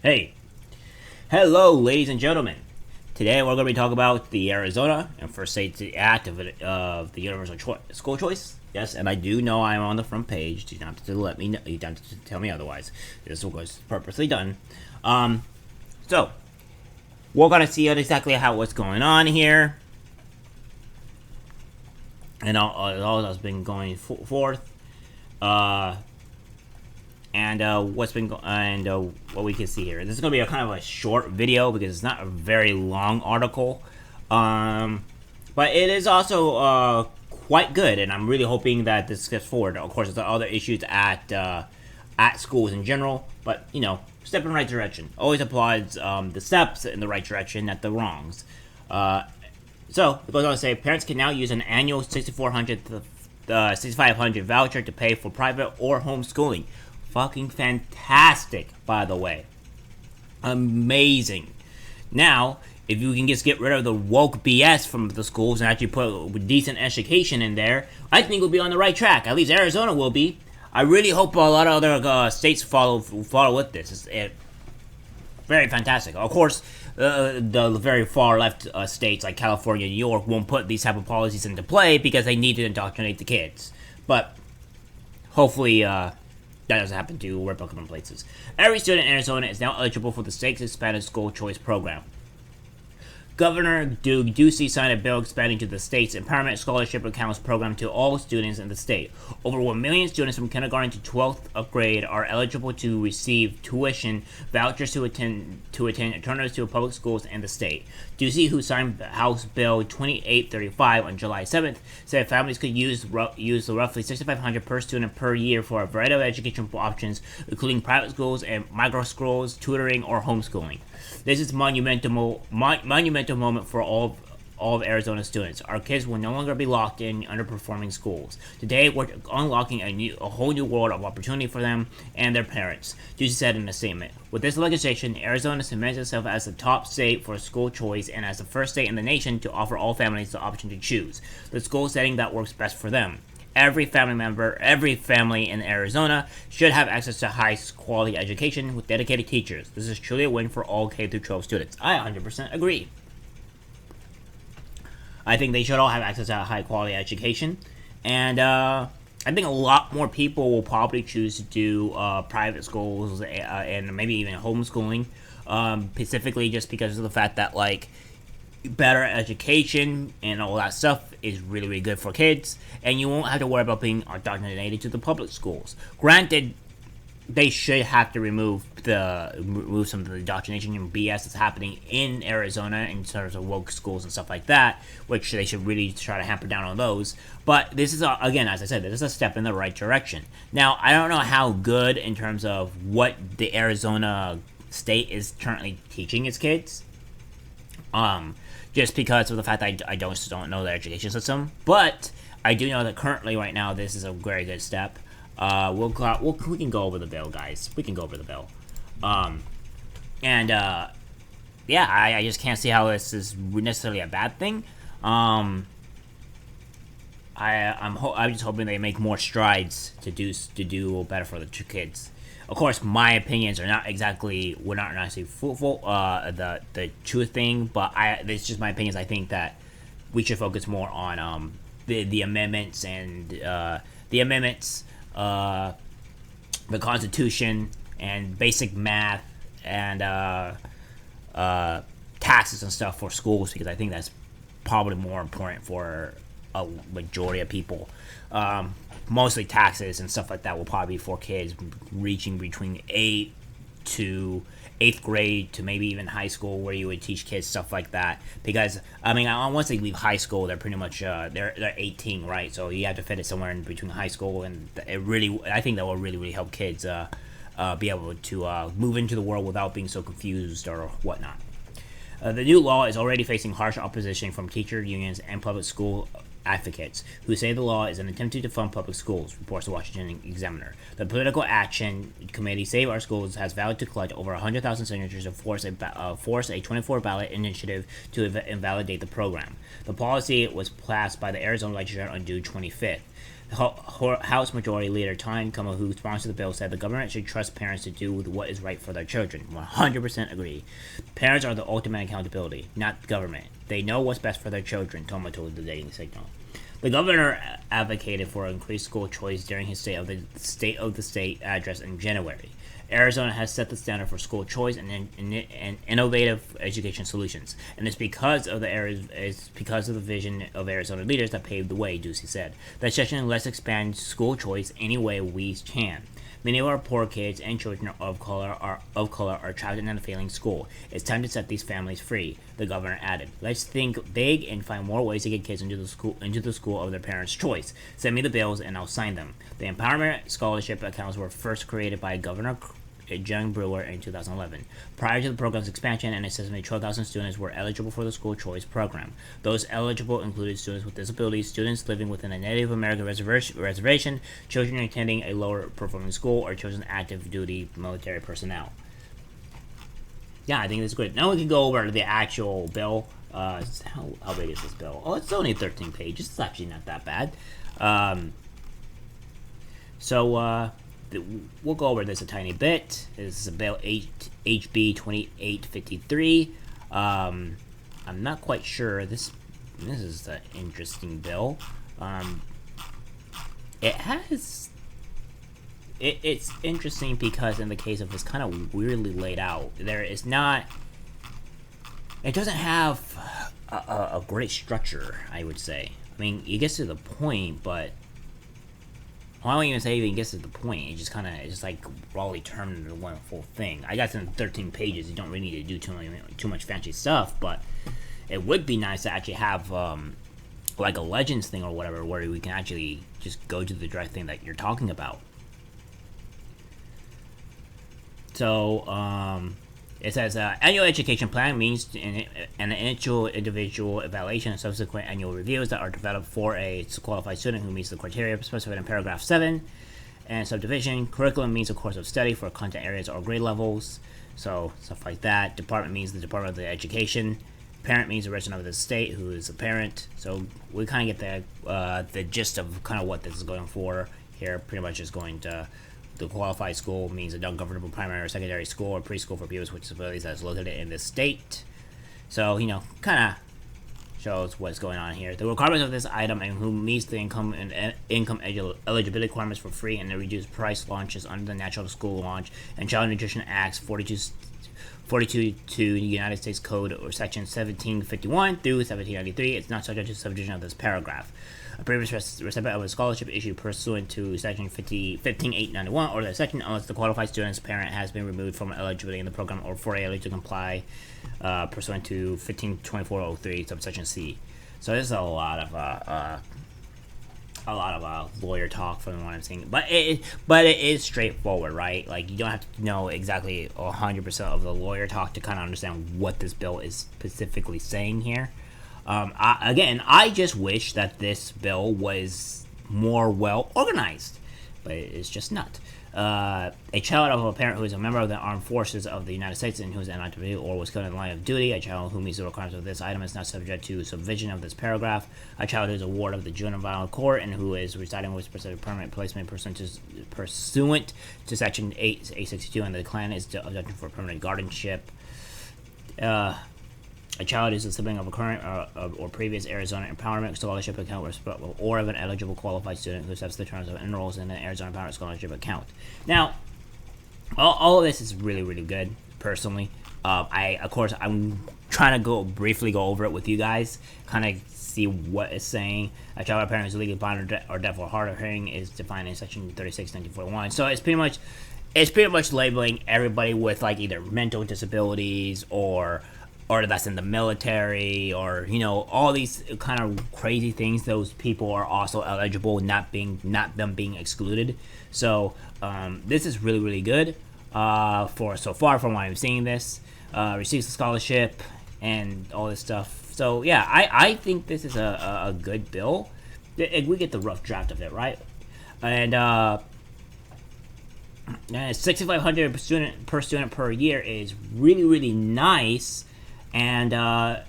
Hey, hello, ladies and gentlemen. Today we're going to be talking about the Arizona and First State Act of the Universal School Choice. Yes, and I do know I'm on the front page. You don't have to let me know. You don't have to tell me otherwise. This was purposely done. So we're going to see exactly what's going on here, and all that's been going forth. And what we can see here. This is going to be a kind of a short video because it's not a very long article, but it is also quite good, and I'm really hoping that this gets forward. Of course, there's other issues at schools in general, but step in the right direction. Always applauds the steps in the right direction, not the wrongs. So it goes on to say parents can now use an annual 6,400 to 6,500 voucher to pay for private or homeschooling. Fucking fantastic, by the way. Amazing. Now, if you can just get rid of the woke BS from the schools and actually put a decent education in there, I think we'll be on the right track. At least Arizona will be. I really hope a lot of other states follow with this. It's very fantastic. Of course, the very far left states like California and New York won't put these type of policies into play because they need to indoctrinate the kids. But hopefully, that doesn't happen to Republican places. Every student in Arizona is now eligible for the state's expanded school choice program. Governor Ducey signed a bill expanding to the state's Empowerment Scholarship Accounts program to all students in the state. Over 1 million students from kindergarten to 12th grade are eligible to receive tuition vouchers to attend alternatives to public schools in the state. Ducey, who signed House Bill 2835 on July 7th, said families could use the roughly $6,500 per student per year for a variety of educational options, including private schools and micro schools, tutoring, or homeschooling. This is a monumental moment for all of Arizona students. Our kids will no longer be locked in underperforming schools. Today, we're unlocking a whole new world of opportunity for them and their parents, Ducey said in a statement. With this legislation, Arizona cements itself as the top state for school choice and as the first state in the nation to offer all families the option to choose the school setting that works best for them. Every family in Arizona should have access to high-quality education with dedicated teachers. This is truly a win for all K-12 students. I 100% agree. I think they should all have access to high-quality education. And I think a lot more people will probably choose to do private schools and maybe even homeschooling, specifically just because of the fact that, better education and all that stuff is really, really good for kids, and you won't have to worry about being indoctrinated to the public schools. Granted, they should have to remove some of the indoctrination and BS that's happening in Arizona in terms of woke schools and stuff like that, which they should really try to hamper down on those. But this is, again, as I said, this is a step in the right direction. Now, I don't know how good in terms of what the Arizona state is currently teaching its kids. Just because of the fact that I don't know the education system, but I do know that currently, right now, this is a very good step. We can go over the bill, guys. We can go over the bill. I just can't see how this is necessarily a bad thing. I'm just hoping they make more strides to do better for the kids. Of course, my opinions are not exactly fruitful, the true thing, but it's just my opinions. I think that we should focus more on the amendments and the Constitution and basic math and taxes and stuff for schools, because I think that's probably more important for a majority of people. Mostly taxes and stuff like that will probably be for kids reaching between 8th grade to maybe even high school, where you would teach kids stuff like that. Because once they leave high school, they're pretty much they're 18, right? So you have to fit it somewhere in between high school, and I think that will really, really help kids be able to move into the world without being so confused or whatnot. The new law is already facing harsh opposition from teacher unions and public school advocates, who say the law is an attempt to defund public schools, reports the Washington Examiner. The Political Action Committee, Save Our Schools, has vowed to collect over 100,000 signatures to force a 24-ballot initiative to invalidate the program. The policy was passed by the Arizona legislature on June 25th. House Majority Leader Tom Como, who sponsored the bill, said the government should trust parents to do what is right for their children. 100% agree. Parents are the ultimate accountability, not the government. They know what's best for their children, Toma told the Daily Signal. The governor advocated for increased school choice during his State of the State address in January. Arizona has set the standard for school choice and innovative education solutions, and it's because of the vision of Arizona leaders that paved the way, Ducey said. The session let's expand school choice any way we can. Many of our poor kids and children of color are trapped in a failing school. It's time to set these families free, the governor added. Let's think big and find more ways to get kids into the school of their parents' choice. Send me the bills and I'll sign them. The Empowerment Scholarship accounts were first created by Governor John Brewer in 2011. Prior to the program's expansion, an estimated 12,000 students were eligible for the school choice program. Those eligible included students with disabilities, students living within a Native American reservation, children attending a lower performing school, or children active duty military personnel. Yeah, I think that's great. Now we can go over the actual bill. How big is this bill? Oh, it's only 13 pages. It's actually not that bad. We'll go over this a tiny bit. This is a bill HB 2853. I'm not quite sure. This is an interesting bill. It's interesting because in the case of it's kind of weirdly laid out. It doesn't have a great structure, I would say. I mean, it gets to the point, but I won't even say it even gets to the point. It's just like broadly termed into one full thing. I got some 13 pages. You don't really need to do too much fancy stuff, but it would be nice to actually have like a Legends thing or whatever, where we can actually just go to the direct thing that you're talking about. So, it says, annual education plan means an initial individual evaluation and subsequent annual reviews that are developed for a qualified student who meets the criteria specified in paragraph 7. And subdivision, curriculum means a course of study for content areas or grade levels. So, stuff like that. Department means the Department of the Education. Parent means a resident of the state who is a parent. So, we kind of get the gist of kind of what this is going for here. Pretty much is going to... The qualified school means a non-governmental primary or secondary school or preschool for people with disabilities that is located in this state. So, kind of shows what's going on here. The requirements of this item and who meets the income eligibility requirements for free and the reduced price launches under the National School Launch and Child Nutrition Acts 42 to United States Code or Section 1751 through 1793. It's not subject to subdivision of this paragraph. A previous recipient of a scholarship issued pursuant to Section 15891 or the section unless the qualified student's parent has been removed from eligibility in the program or for failure to comply pursuant to 152403 subsection C. So there's a lot of lawyer talk from what I'm seeing, but it is straightforward, right? Like, you don't have to know exactly 100% of the lawyer talk to kind of understand what this bill is specifically saying here. I just wish that this bill was more well organized, but it's just not. A child of a parent who is a member of the armed forces of the United States and who is inactive or was killed in the line of duty, a child who meets the requirements of this item is not subject to subdivision of this paragraph, a child who is a ward of the juvenile court and who is residing with specific permanent placement pursuant to Section 862 and the clan is objected for permanent guardianship. A child is a sibling of a current or previous Arizona Empowerment Scholarship account or of an eligible qualified student who accepts the terms of enrolls in an Arizona Empowerment Scholarship account. Now, all of this is really, really good, personally. I'm trying to briefly go over it with you guys, kind of see what it's saying. A child of a parent who is legally blind or deaf or hard of hearing is defined in Section 36, 1941. So it's pretty much labeling everybody with like either mental disabilities or that's in the military, or all these kind of crazy things. Those people are also eligible, not them being excluded. So this is really, really good. For so far from what I'm seeing, this receives the scholarship and all this stuff. So yeah, I think this is a good bill. We get the rough draft of it, right? And $6,500 per student per year is really, really nice. And I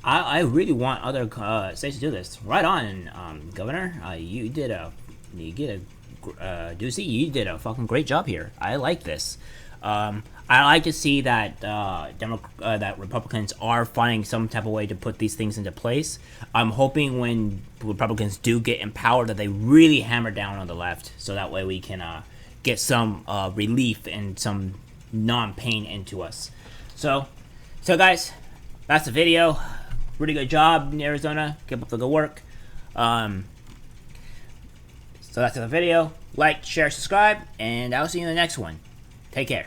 I really want other states to do this. Right on, Governor. You did a Ducey, you did a fucking great job here. I like this. I like to see that that Republicans are finding some type of way to put these things into place. I'm hoping when Republicans do get in power that they really hammer down on the left, so that way we can get some relief and some non-pain into us. So guys, that's the video. Really good job in Arizona. Keep up the good work. So that's the video. Like, share, subscribe, and I'll see you in the next one. Take care.